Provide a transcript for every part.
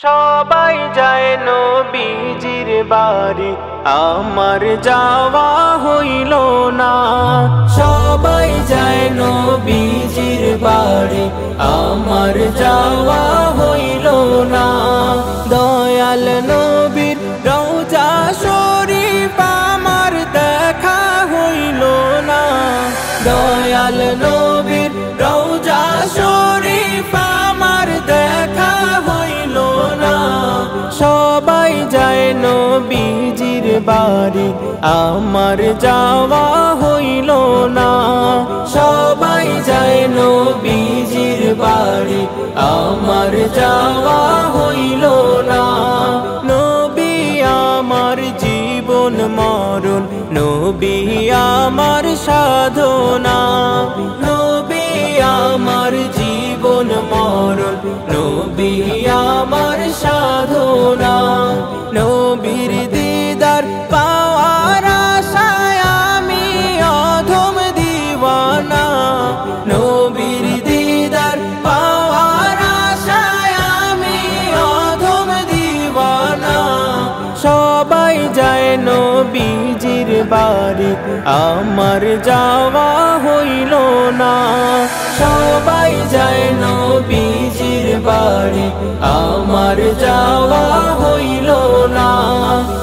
সবাই যায় নবীজির বাড়ি, আমার যাওয়া হইল না। সবাই যায় নবীজির বাড়ি, আমার যাওয়া হইল না। দয়াল নবীর রওজা শরীফ আমার দেখা হইল না। দয়াল নবীর রওজা শরীফ আমার দেখা হইল না। সবাই যায় নবীজির বাড়ি, আমার যাওয়া হইল না। সবাই যায় নবীজির বাড়ি, আমার যাওয়া হইল না। নবী আমার জীবন মরণ, নবী আমার সাধনা। নবী আমার জীবন মরণ, নবী আমার সাধনা। নবীর দিদার পাওয়ার আশায় আমি অধম দিওয়ানা। নবীর দিদার পাওয়ার আশায় আমি অধম দিওয়ানা। সবাই যায় নবীজির বাড়ি, আমার যাওয়া হইল না। সবাই যায় নবীজির বাড়ি, আমার যাওয়া হইল না।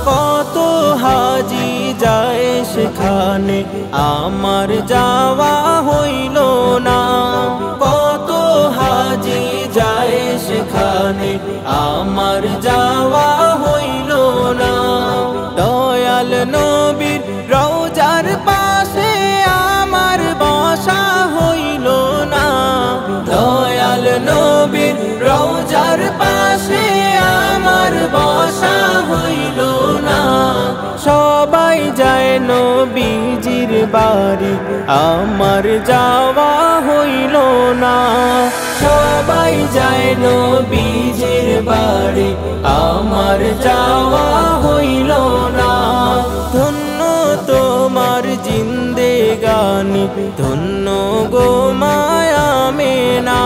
কত হাজি যায় সেখানে, আমার যাওয়া হইল না। কত হাজি যায় সেখানে, আমার যাওয়া হইল না। দয়াল নবীর রওজার পাশে আমার বসা হইল না। দয়াল নবীর রওজার পাশে আমার বসা হইল না। সবাই যায় নবীজির বাড়ি, আমার যাওয়া হইল না। সবাই যায় নবীজির বাড়ি, আমার যাওয়া হইল না। ধন্য তোমার জিন্দেগানি, ধন্য গো মায়া মেনা।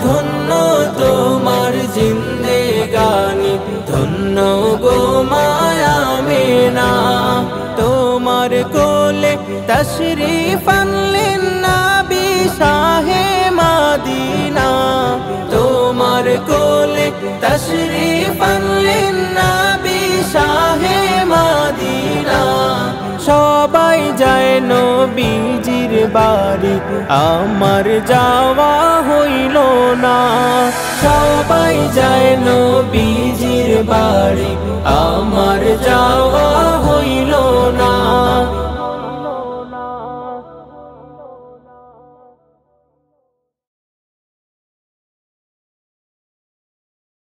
ধন্য তোমার জিন্দেগানি, ধন্য গো মায়া মেনা। তোমার কোলে তশরিফ আনলেন নবী শাহে মদিনা। তোমার কোলে তশরিফ আনলেন নবী শাহে মদিনা। সবাই যায় নবীজির বাড়ি, আমার যাওয়া হইল না। সবাই যায় নবীজির বাড়ি, আমার যাওয়া